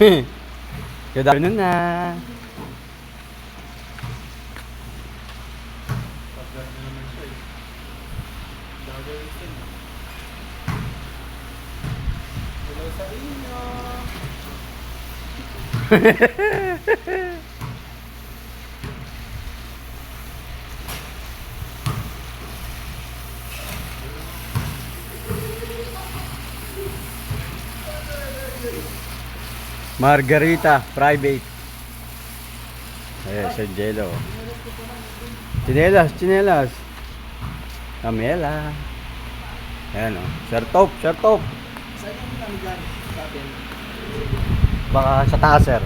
Good afternoon na. Hello sa inyo. Margarita Private. Ayan, Sir Jello. Chinelas. Camela. Ayan o. Sir Top. Saan yung namigan sa atin? Baka sa taas, sir.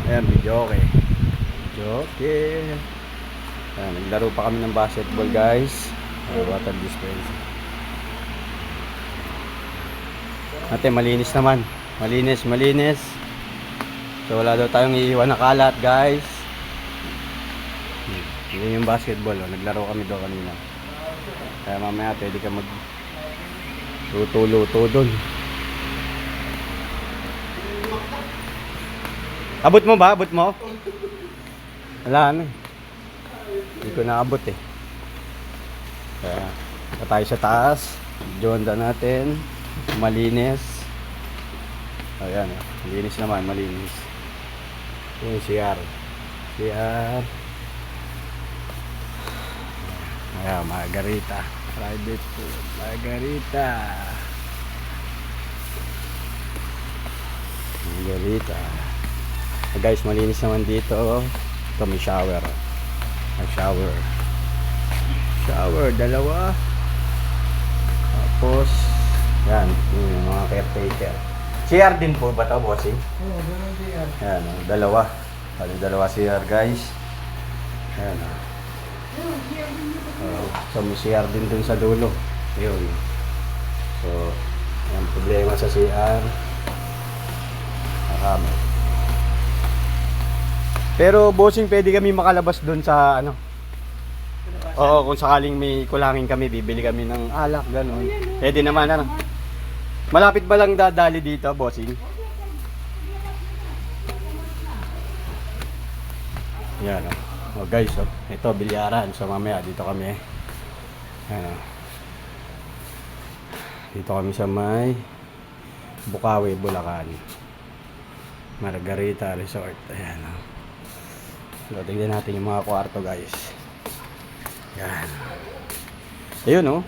Ayan, video okay. Video okay. Ayan, naglaro pa kami ng basketball, guys. Water dispenser. Ate, malinis naman. Malinis. So wala daw tayong iiwan na kalat, guys. Yun yung basketball, oh. Naglaro kami doon kanina. Kaya mamaya pwede ka mag luto doon. Abot mo ba? Abot mo? Wala na. Hindi ko naabot eh. Kaya pa tayo sa taas. Jonda natin. Malinis. Ayan, malinis naman, malinis. Yung CR. Ayan, Margarita. Private food. Margarita. Guys, malinis naman dito. Ito may shower. Shower, dalawa. Tapos, yan, yung mga caretaker. CR din po ba ito, bossing? Oo, ganun din. Yan, dalawa. Dalawa CR, guys. Yan. So, may CR din dun sa dulo. Yun. So, yan, problema sa CR. Marami. Pero, bossing, pwede kami makalabas dun sa, ano? Oo, kung sakaling may kulangin kami, bibili kami ng alak, gano'n. Pwede naman, ano? Malapit ba lang dadali dito, bossing? Yan, oh. Guys, oh. Ito, bilyaran. So, mamaya, dito kami. Yan, oh. Dito kami sa may Bukawi, Bulacan. Margarita Resort. Ayan, oh. So, tignan natin yung mga kwarto, guys. Yan. Ayun, oh.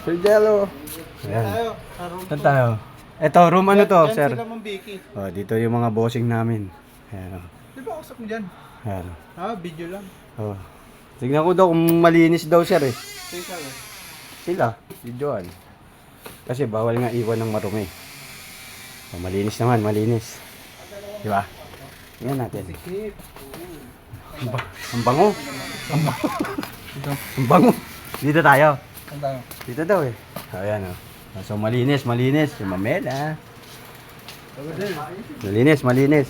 Sir Jello. Ayan. Saan tayo? Ito, room ano to, sir? Sila mong Vicky. Oh, dito yung mga bossing namin. Ayan, oh. Di ba usap mo dyan? Ayan. Video lang. Oh. Tignan ko daw kung malinis daw, sir, eh. Teka lang. Sila, videoan. Kasi bawal nga iwan ng marumi. Oh, malinis naman, malinis. Di ba? Tingnan natin. Sikip. Ang bango. Ang bango. Dito tayo. Saan tayo? Dito daw eh. Ayan, oh. So malinis. Yung mamela. Malinis.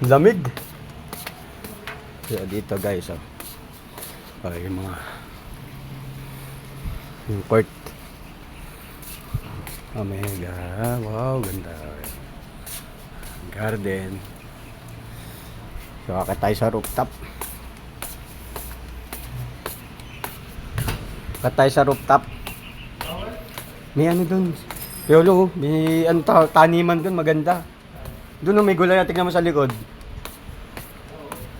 Lamig. So dito, guys, oh. Oh, yung mga yung court. Omega. Wow, ganda. Garden. So akit tayo sa rooftop. May ano dun. Piolo, may ano, taniman dun, maganda. Dun may gulay, tignan mo sa likod.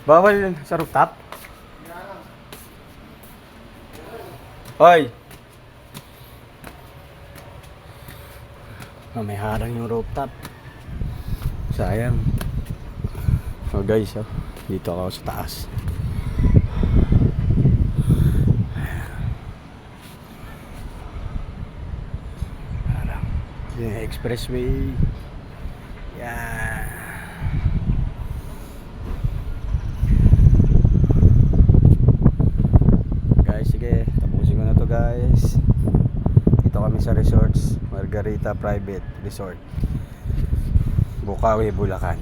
Bawal sa rooftop? Hoy! Oh, may harang yung rooftop. Sayang. So guys, oh, dito ako sa taas. Yung expressway. Yan. Guys, sige, tapusin ko na to, guys. Dito kami sa resorts, Margarita Private Resort, Bukawi, Bulacan.